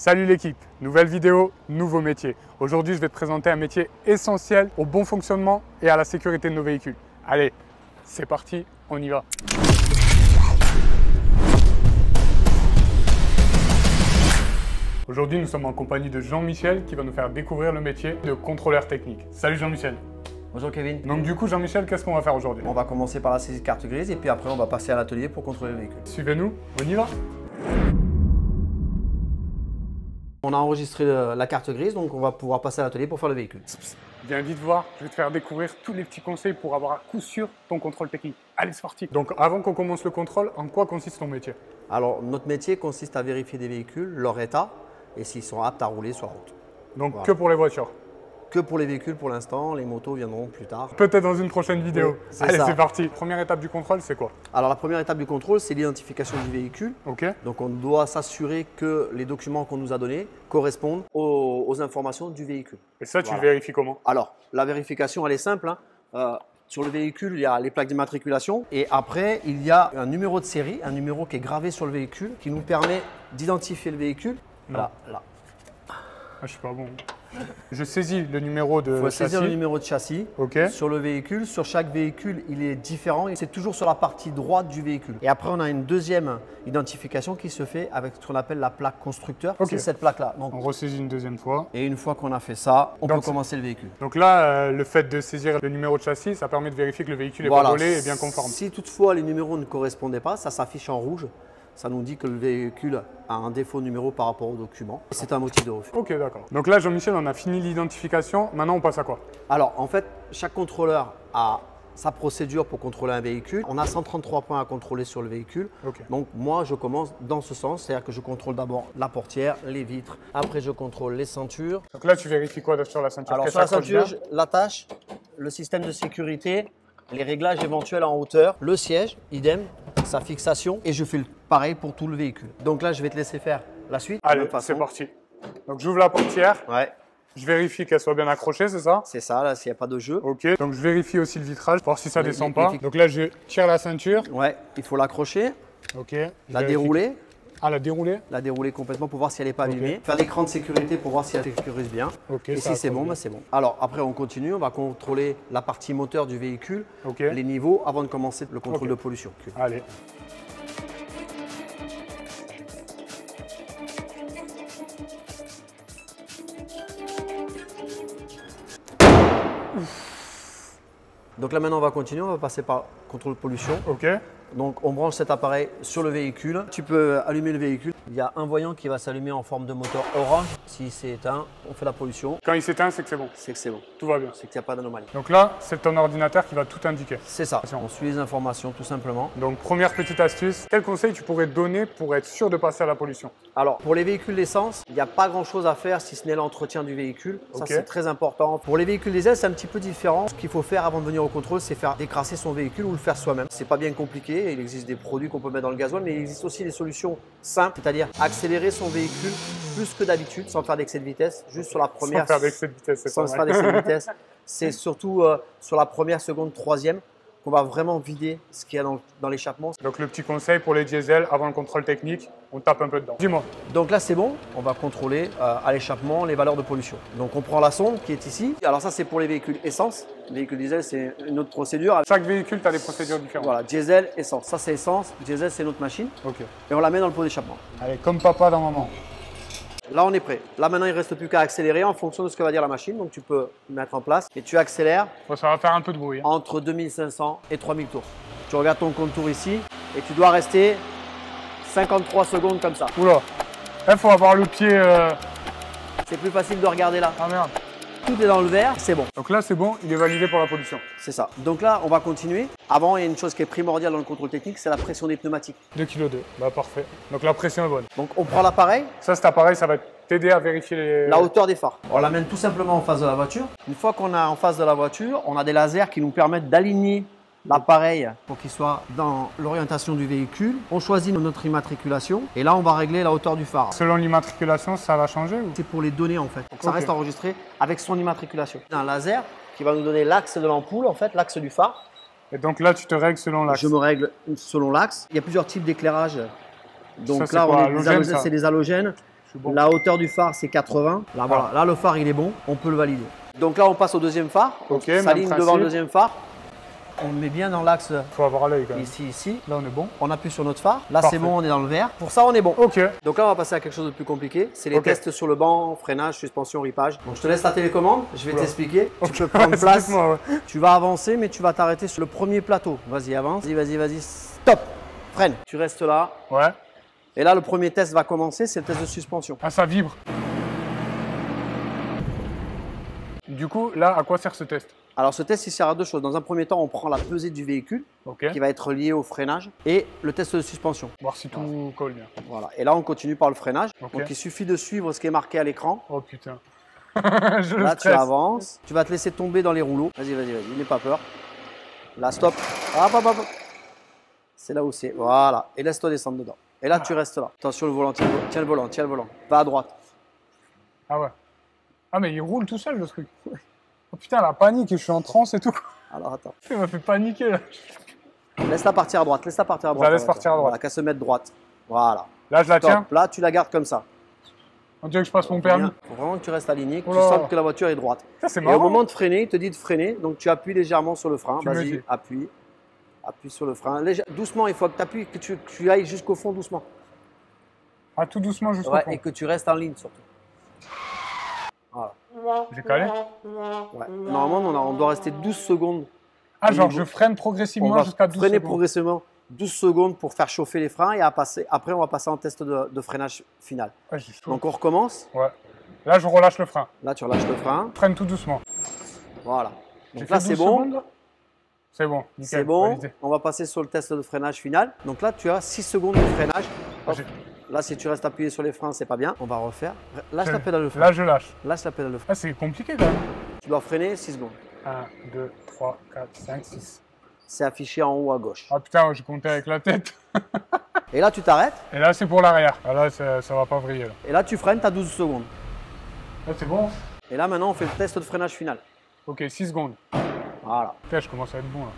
Salut l'équipe, nouvelle vidéo, nouveau métier. Aujourd'hui, je vais te présenter un métier essentiel au bon fonctionnement et à la sécurité de nos véhicules. Allez, c'est parti, on y va. Aujourd'hui, nous sommes en compagnie de Jean-Michel qui va nous faire découvrir le métier de contrôleur technique. Salut Jean-Michel. Bonjour Kevin. Donc du coup, Jean-Michel, qu'est-ce qu'on va faire aujourd'hui? On va commencer par la saisie de carte grise et puis après on va passer à l'atelier pour contrôler le véhicule. Suivez-nous, on y va. On a enregistré la carte grise, donc on va pouvoir passer à l'atelier pour faire le véhicule. Viens vite voir, je vais te faire découvrir tous les petits conseils pour avoir à coup sûr ton contrôle technique. Allez, c'est parti. Donc avant qu'on commence le contrôle, en quoi consiste ton métier? Alors notre métier consiste à vérifier des véhicules, leur état et s'ils sont aptes à rouler sur la route. Donc Voilà. que pour les voitures? Que pour les véhicules pour l'instant, les motos viendront plus tard. Peut-être dans une prochaine vidéo. Oui, c'est Allez, ça. c'est parti. Première étape du contrôle, c'est quoi? Alors la première étape du contrôle, c'est l'identification du véhicule. Ok. Donc on doit s'assurer que les documents qu'on nous a donnés correspondent aux informations du véhicule. Et ça, tu Voilà. le vérifies comment? Alors la vérification, elle est simple, hein. Sur le véhicule, il y a les plaques d'immatriculation et après, il y a un numéro de série, un numéro qui est gravé sur le véhicule qui nous permet d'identifier le véhicule. Là. Ah, je suis pas bon. Je saisis le numéro de Il faut châssis. saisir le numéro de châssis Ok. sur le véhicule. Sur chaque véhicule, il est différent et c'est toujours sur la partie droite du véhicule. Et après, on a une deuxième identification qui se fait avec ce qu'on appelle la plaque constructeur. Ok. C'est cette plaque-là. Donc, On ressaisit une deuxième fois. et une fois qu'on a fait ça, on Donc, peut commencer le véhicule. Donc là, le fait de saisir le numéro de châssis, ça permet de vérifier que le véhicule est pas volé et bien conforme. Si toutefois les numéros ne correspondaient pas, ça s'affiche en rouge. Ça nous dit que le véhicule a un défaut de numéro par rapport au document. C'est un motif de refus. Ok, d'accord. Donc là, Jean-Michel, on a fini l'identification. Maintenant, on passe à quoi? Alors, en fait, chaque contrôleur a sa procédure pour contrôler un véhicule. On a 133 points à contrôler sur le véhicule. Ok. Donc, moi, je commence dans ce sens. C'est-à-dire que je contrôle d'abord la portière, les vitres. Après, je contrôle les ceintures. Donc là, tu vérifies quoi sur la ceinture? Alors, Qu'elle sur la s'accroche ceinture, bien? l'attache, le système de sécurité, les réglages éventuels en hauteur, le siège, idem, sa fixation. Et je fais pareil pour tout le véhicule. Donc là, je vais te laisser faire la suite. de la Allez, même façon. c'est parti. Donc j'ouvre la portière. Ouais, Je vérifie qu'elle soit bien accrochée, c'est ça? c'est ça, là, s'il n'y a pas de jeu. Ok. Donc je vérifie aussi le vitrage, voir si ça descend pas. vérifie. Donc là, je tire la ceinture. Ouais, il faut l'accrocher, Ok. Je la vérifie. dérouler. Ah, la dérouler? La dérouler complètement pour voir si elle n'est pas abîmée. Faire l'écran de sécurité pour voir si elle sécurise bien. Ok, Et ça si c'est accroche bon, bien. bah, c'est bon. Alors après, on continue. On va contrôler la partie moteur du véhicule, Ok. les niveaux, avant de commencer le contrôle Ok. de pollution. Allez. Donc là, maintenant, on va continuer. On va passer par contrôle de pollution. Ok. Donc on branche cet appareil sur le véhicule. Tu peux allumer le véhicule. Il y a un voyant qui va s'allumer en forme de moteur orange. Si c'est éteint, on fait la pollution. Quand il s'éteint, c'est que c'est bon. C'est que c'est bon. Tout va bien. C'est qu'il n'y a pas d'anomalie. Donc là, c'est ton ordinateur qui va tout indiquer. C'est ça. Attention. On suit les informations tout simplement. Donc première petite astuce, quel conseil tu pourrais donner pour être sûr de passer à la pollution? Alors, pour les véhicules d'essence, il n'y a pas grand-chose à faire si ce n'est l'entretien du véhicule. Ça, Ok. c'est très important. Pour les véhicules diesel, c'est un petit peu différent. Ce qu'il faut faire avant de venir au contrôle, c'est faire décrasser son véhicule ou le faire soi-même. C'est pas bien compliqué. Il existe des produits qu'on peut mettre dans le gasoil, mais il existe aussi des solutions simples, c'est-à-dire accélérer son véhicule plus que d'habitude, sans faire d'excès de vitesse, juste sur la première. Sans faire d'excès de vitesse, c'est sans pas faire mal. d'excès de vitesse. C'est surtout sur la première, seconde, troisième qu'on va vraiment vider ce qu'il y a dans l'échappement. Donc le petit conseil pour les diesels, avant le contrôle technique, on tape un peu dedans. Dis-moi. Donc là, c'est bon. On va contrôler à l'échappement les valeurs de pollution. Donc on prend la sonde qui est ici. Alors ça, c'est pour les véhicules essence. Les véhicules diesel, c'est une autre procédure. Chaque véhicule, tu as des procédures différentes. Voilà, diesel, essence. Ça, c'est essence. Diesel, c'est notre machine. Ok. Et on la met dans le pot d'échappement. Allez, comme papa dans maman. Là, on est prêt. Là, maintenant, il ne reste plus qu'à accélérer en fonction de ce que va dire la machine. Donc tu peux mettre en place et tu accélères Bon, ça va faire un peu de bruit. Hein. entre 2500 et 3000 tours. Tu regardes ton contour ici et tu dois rester 53 secondes comme ça. Oula. Il faut avoir le pied. C'est plus facile de regarder là. Ah merde. Tout est dans le vert, c'est bon. Donc là, c'est bon, il est validé pour la pollution. C'est ça. Donc là, on va continuer. Avant, il y a une chose qui est primordiale dans le contrôle technique, c'est la pression des pneumatiques. 2,2 kg. Bah parfait. Donc la pression est bonne. Donc on prend l'appareil, Ça, cet appareil, ça va t'aider à vérifier les. la hauteur des phares. On l'amène tout simplement en face de la voiture. Une fois qu'on a en face de la voiture, on a des lasers qui nous permettent d'aligner l'appareil pour qu'il soit dans l'orientation du véhicule. On choisit notre immatriculation et là, on va régler la hauteur du phare. Selon l'immatriculation, ça va changer ou... C'est pour les données en fait. Donc, ça Ok. reste enregistré avec son immatriculation. Un laser qui va nous donner l'axe de l'ampoule, en fait, l'axe du phare. Et donc là, tu te règles selon l'axe. Je me règle selon l'axe. Il y a plusieurs types d'éclairage. Donc Ça, c'est là, quoi, on est halogène, ça c'est des halogènes. je suis bon. La hauteur du phare, c'est 80. Là, voilà. Là, le phare, il est bon. On peut le valider. Donc là, on passe au deuxième phare. Ok, on s'aligne même devant le principe. deuxième phare. On le met bien dans l'axe Faut avoir l'œil quand même. ici. Là, on est bon. On appuie sur notre phare. Là, Parfait. c'est bon, on est dans le vert. Pour ça, on est bon. Ok. Donc là, on va passer à quelque chose de plus compliqué. C'est les Ok. tests sur le banc, freinage, suspension, ripage. Donc je te laisse la télécommande. Je vais Oula. t'expliquer. Ok. Tu peux prendre place. Explique-moi, ouais. Tu vas avancer, mais tu vas t'arrêter sur le premier plateau. Vas-y, avance. Vas-y. Stop. Freine. Tu restes là. Ouais. Et là, le premier test va commencer. C'est le test de suspension. Ah, ça vibre. Du coup, là, à quoi sert ce test? Alors ce test, il sert à deux choses. Dans un premier temps, on prend la pesée du véhicule Ok. qui va être liée au freinage et le test de suspension. Voir si tout colle bien. Voilà. Et là, on continue par le freinage. Ok. Donc il suffit de suivre ce qui est marqué à l'écran. Oh putain. Je Là, tu stresse. avances. Tu vas te laisser tomber dans les rouleaux. Vas-y. N'aie pas peur. Là, stop. Hop. C'est là où c'est. Voilà. Et laisse-toi descendre dedans. Et là, tu restes là. Attention, le volant. Tiens le volant. Va à droite. Ah ouais. Ah, mais il roule tout seul le truc. Oh putain, la panique, je suis en transe et tout. Alors attends. Il m'a fait paniquer là. Laisse-la partir à droite. Je la laisse partir à droite. Voilà, qu'à se mettre droite. Voilà. Là, je la Stop. tiens. Là, tu la gardes comme ça. On dirait que je passe mon permis. Il faut vraiment que tu restes aligné, que Oh tu là. sentes que la voiture est droite. Ça, c'est Et marrant. au moment de freiner, il te dit de freiner, donc tu appuies légèrement sur le frein. Tu me Vas-y, dis. appuie. Appuie sur le frein. Doucement, il faut que tu appuies, que tu ailles jusqu'au fond doucement. Ah, tout doucement jusqu'au Ouais, fond. et que tu restes en ligne surtout. Voilà. J'ai calé. Ouais. Normalement, on doit rester 12 secondes. Ah, Au genre, niveau- je freine On progressivement va jusqu'à 12 freiner secondes. progressivement 12 secondes pour faire chauffer les freins et après, on va passer en test de freinage final. Ouais, j'ai chaud. Donc, on recommence. Ouais. Là, je relâche le frein. Là, tu relâches le frein. Je freine tout doucement. Voilà. J'ai Donc fait là, c'est 12 bon. secondes, là c'est bon. Nickel, C'est bon, validé. on va passer sur le test de freinage final. Donc là, tu as 6 secondes de freinage. Hop. J'ai- Là, si tu restes appuyé sur les freins, c'est pas bien. On va refaire. Lâche la Je- pédale de frein. Là, je lâche. Lâche la pédale de frein. Ah, c'est compliqué quand même. Tu dois freiner 6 secondes. 1, 2, 3, 4, 5, 6. C'est affiché en haut à gauche. Ah putain, j'ai compté avec la tête. Et là, tu t'arrêtes. Et là, c'est pour l'arrière. Ah, là, ça va pas vriller. Là, Et là, tu freines, tu as 12 secondes. là c'est bon. Et là, maintenant, on fait le test de freinage final. Ok, 6 secondes. Voilà. Putain, je commence à être bon là.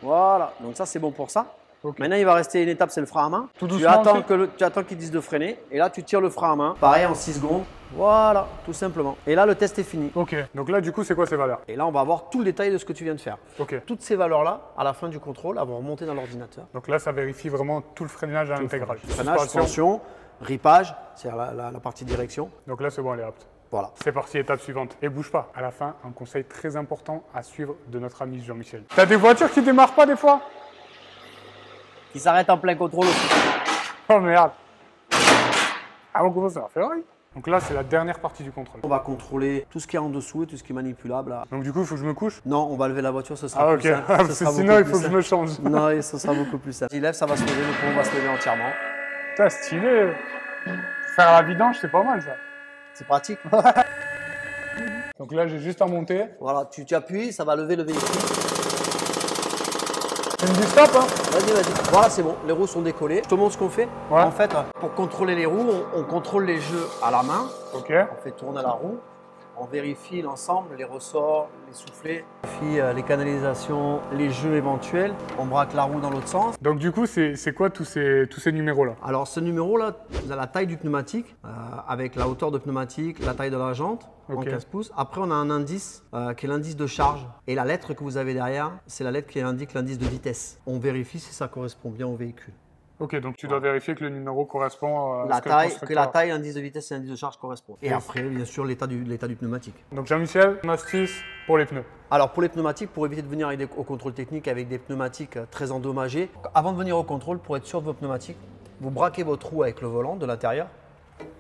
Voilà. Donc ça, c'est bon pour ça. Ok. Maintenant, il va rester une étape, c'est le frein à main. Tout Tu doucement attends, aussi tu attends qu'ils disent de freiner. Et là, tu tires le frein à main. Pareil, en 6 secondes. Voilà, tout simplement. Et là, le test est fini. Ok, donc là, du coup, c'est quoi ces valeurs? Et là, on va avoir tout le détail de ce que tu viens de faire. Ok. Toutes ces valeurs-là, à la fin du contrôle, elles vont remonter dans l'ordinateur. Donc là, ça vérifie vraiment tout le freinage à l'intégral. Freinage, Suspension. suspension, ripage, c'est la partie direction. Donc là, c'est bon, elle est apte. Voilà. C'est parti, étape suivante. Et bouge pas. À la fin, un conseil très important à suivre de notre ami Jean-Michel. T'as des voitures qui démarrent pas des fois? Qui s'arrête en plein contrôle aussi. Oh merde. Ah, on commence à la Ferrari. Donc là, c'est la dernière partie du contrôle. On va contrôler tout ce qui est en dessous et tout ce qui est manipulable. Là. Donc du coup, il faut que je me couche? Non, on va lever la voiture, ce sera Ah plus ok, simple. Ce parce que sera sinon beaucoup il plus faut que je simple. me change. Non, et ce sera beaucoup plus simple. S'il lève, ça va se lever, le pont va se lever entièrement. Putain, stylé. Faire la vidange, c'est pas mal ça. C'est pratique. Donc là, j'ai juste à monter. Voilà, tu appuies, ça va lever le véhicule. Tu me dis stop, hein? Vas-y. Voilà, c'est bon, les roues sont décollées. Je te montre ce qu'on fait. Ouais. En fait, pour contrôler les roues, on contrôle les jeux à la main. Ok. On fait tourner la roue, on vérifie l'ensemble, les ressorts, les soufflets, on vérifie les canalisations, les jeux éventuels, on braque la roue dans l'autre sens. Donc du coup, c'est quoi tous ces numéros-là? Alors ce numéro-là, vous avez la taille du pneumatique, avec la hauteur de pneumatique, la taille de la jante, en Ok. 15 pouces. Après, on a un indice qui est l'indice de charge. Et la lettre que vous avez derrière, c'est la lettre qui indique l'indice de vitesse. On vérifie si ça correspond bien au véhicule. Ok, donc tu dois vérifier que le numéro correspond à La ce que le taille, constructeur que la a. taille, l'indice de vitesse et l'indice de charge correspondent. Et Yes. après, bien sûr, l'état du pneumatique. Donc Jean-Michel, une astuce pour les pneus. Alors pour les pneumatiques, pour éviter de venir au contrôle technique avec des pneumatiques très endommagés, avant de venir au contrôle, pour être sûr de vos pneumatiques, vous braquez votre roue avec le volant de l'intérieur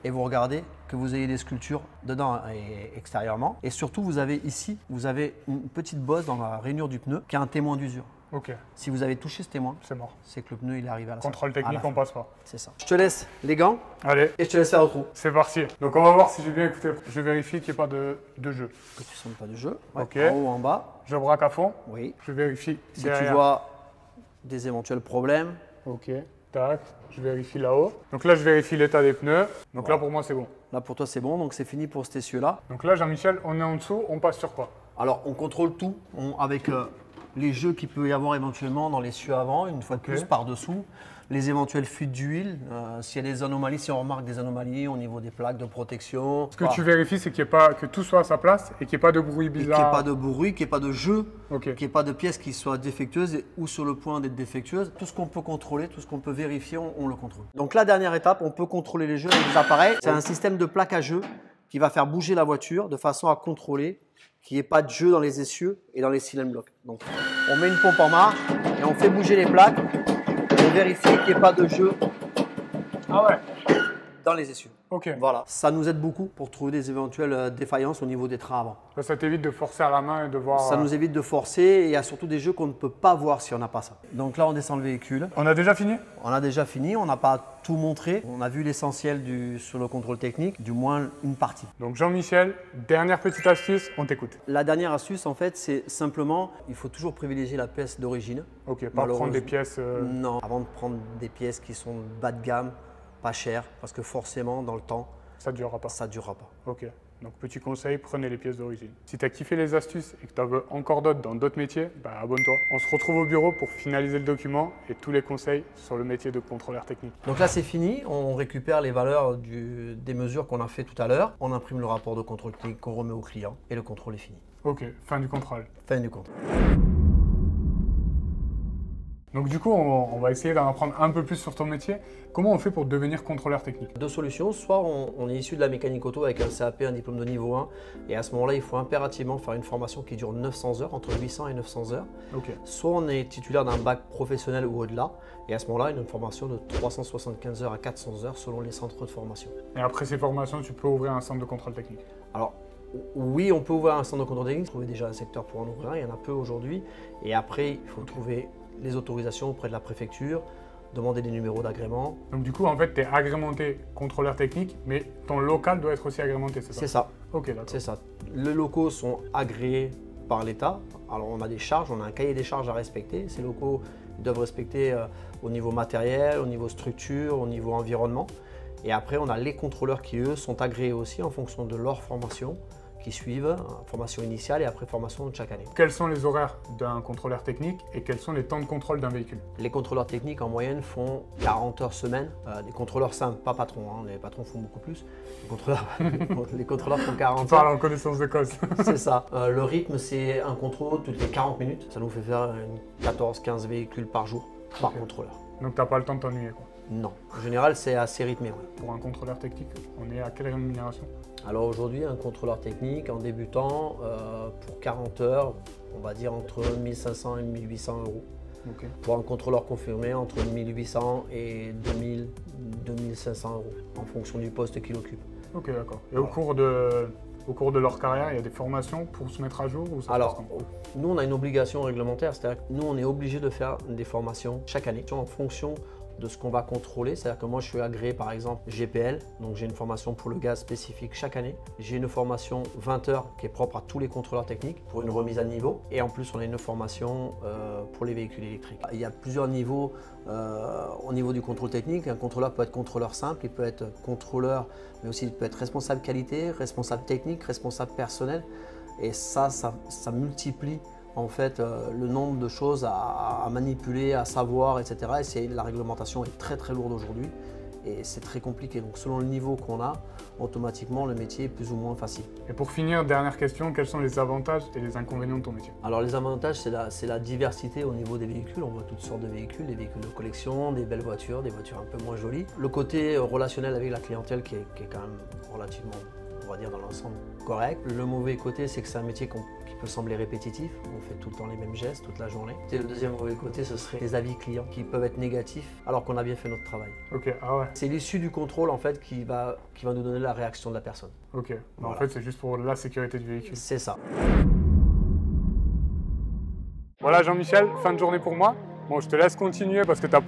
et vous regardez que vous ayez des sculptures dedans et extérieurement. Et surtout, vous avez ici, vous avez une petite bosse dans la rainure du pneu qui a un témoin d'usure. Ok, Si vous avez touché ce témoin, c'est mort. c'est que le pneu il est arrivé à la Contrôle à technique, la fin. on passe pas. C'est ça. Je te laisse les gants Allez, et je te laisse faire le trou. c'est parti. Donc on va voir si j'ai bien écouté. Je vérifie qu'il n'y ait pas de jeu. Que tu ne sens pas du jeu. Ouais, Ok. En haut, en bas. Je braque à fond. Oui. Je vérifie Si derrière. tu vois des éventuels problèmes, Ok, tac. Je vérifie là-haut. Donc là, je vérifie l'état des pneus. Donc là, pour moi, c'est bon. là pour toi c'est bon, donc c'est fini pour cet essieu-là. Donc là, Jean-Michel, on est en dessous, on passe sur quoi? Alors on contrôle tout avec les jeux qu'il peut y avoir éventuellement dans l'essieu avant, une fois de plus par-dessous, les éventuelles fuites d'huile, s'il y a des anomalies, si on remarque des anomalies au niveau des plaques de protection. Ce que tu vérifies, c'est que tout soit à sa place et qu'il n'y ait pas de bruit bizarre. Qu'il n'y ait pas de bruit, qu'il n'y ait pas de jeu, qu'il n'y ait pas de pièces qui soient défectueuses ou sur le point d'être défectueuses. Tout ce qu'on peut contrôler, tout ce qu'on peut vérifier, on le contrôle. Donc la dernière étape, on peut contrôler les jeux avec des appareils. C'est un système de plaque à jeu qui va faire bouger la voiture de façon à contrôler qu'il n'y ait pas de jeu dans les essieux et dans les cylindres blocs. Donc on met une pompe en marche et on fait bouger les plaques pour vérifier qu'il n'y ait pas de jeu dans les essieux. Voilà, ça nous aide beaucoup pour trouver des éventuelles défaillances au niveau des trains avant. Ça t'évite de forcer à la main et de voir… Ça nous évite de forcer et il y a surtout des jeux qu'on ne peut pas voir si on n'a pas ça. Donc là, on descend le véhicule. On a déjà fini? On a déjà fini, on n'a pas tout montré. On a vu l'essentiel sur le contrôle technique, du moins une partie. Donc Jean-Michel, dernière petite astuce, on t'écoute. La dernière astuce, en fait, c'est simplement, il faut toujours privilégier la pièce d'origine. Pas prendre des pièces… Non, avant de prendre des pièces qui sont bas de gamme, pas chères, parce que forcément, dans le temps, ça ne durera pas. Ça ne durera pas. Donc petit conseil, prenez les pièces d'origine. Si tu as kiffé les astuces et que tu en veux encore d'autres dans d'autres métiers, abonne-toi. On se retrouve au bureau pour finaliser le document et tous les conseils sur le métier de contrôleur technique. Donc là c'est fini, on récupère les valeurs des mesures qu'on a fait tout à l'heure. On imprime le rapport de contrôle technique qu'on remet au client et le contrôle est fini. Fin du contrôle. Fin du contrôle. Donc du coup, on va essayer d'en apprendre un peu plus sur ton métier. Comment on fait pour devenir contrôleur technique? Deux solutions, soit on est issu de la mécanique auto avec un CAP, un diplôme de niveau 1, et à ce moment-là, il faut impérativement faire une formation qui dure 900 heures, entre 800 et 900 heures. Soit on est titulaire d'un bac professionnel ou au-delà, et à ce moment-là, une formation de 375 heures à 400 heures selon les centres de formation. Et après ces formations, tu peux ouvrir un centre de contrôle technique? Alors, oui, on peut ouvrir un centre de contrôle technique, trouver déjà un secteur pour en ouvrir un, il y en a peu aujourd'hui, et après, il faut trouver les autorisations auprès de la préfecture, demander des numéros d'agrément. Donc du coup, en fait, tu es agrémenté contrôleur technique, mais ton local doit être aussi agrémenté, c'est ça? C'est ça. D'accord. C'est ça. Les locaux sont agréés par l'État. Alors on a des charges, on a un cahier des charges à respecter. Ces locaux doivent respecter au niveau matériel, au niveau structure, au niveau environnement. Et après, on a les contrôleurs qui, eux, sont agréés aussi en fonction de leur formation, qui suivent, formation initiale et après formation de chaque année. Quels sont les horaires d'un contrôleur technique et quels sont les temps de contrôle d'un véhicule? Les contrôleurs techniques en moyenne font 40 heures semaine. Les contrôleurs simples, pas patrons, les patrons font beaucoup plus. Les contrôleurs font 40 heures. Tu parles en connaissance de cause. C'est ça. Le rythme, c'est un contrôle toutes les 40 minutes. Ça nous fait faire 14-15 véhicules par jour, par contrôleur. Donc tu n'as pas le temps de t'ennuyer, quoi? Non. En général, c'est assez rythmé. Pour un contrôleur technique, on est à quelle rémunération? Alors aujourd'hui, un contrôleur technique en débutant, pour 40 heures, on va dire entre 1500 et 1800 euros. Pour un contrôleur confirmé, entre 1800 et 2000, 2500 euros, en fonction du poste qu'il occupe. D'accord. Et au cours de leur carrière, il y a des formations pour se mettre à jour ou ça? Alors, nous, on a une obligation réglementaire, c'est-à-dire que nous, on est obligé de faire des formations chaque année en fonction de ce qu'on va contrôler. C'est-à-dire que moi, je suis agréé par exemple GPL, donc j'ai une formation pour le gaz spécifique chaque année. J'ai une formation 20 heures qui est propre à tous les contrôleurs techniques pour une remise à niveau. Et en plus, on a une formation pour les véhicules électriques. Il y a plusieurs niveaux au niveau du contrôle technique. Un contrôleur peut être contrôleur simple, il peut être contrôleur, mais aussi il peut être responsable qualité, responsable technique, responsable personnel. Et ça multiplie en fait le nombre de choses à manipuler, à savoir, etc. Et la réglementation est très très lourde aujourd'hui et c'est très compliqué. Donc selon le niveau qu'on a, automatiquement le métier est plus ou moins facile. Et pour finir, dernière question, quels sont les avantages et les inconvénients de ton métier? Alors les avantages, c'est la diversité au niveau des véhicules. On voit toutes sortes de véhicules, des véhicules de collection, des belles voitures, des voitures un peu moins jolies. Le côté relationnel avec la clientèle qui est quand même relativement, on va dire dans l'ensemble, correct. Le mauvais côté, c'est que c'est un métier qui peut sembler répétitif. On fait tout le temps les mêmes gestes toute la journée. Et le deuxième mauvais côté, ce serait les avis clients qui peuvent être négatifs alors qu'on a bien fait notre travail. C'est l'issue du contrôle en fait qui va nous donner la réaction de la personne. Voilà. En fait, c'est juste pour la sécurité du véhicule. C'est ça. Voilà Jean-Michel, fin de journée pour moi. Bon, je te laisse continuer parce que tu as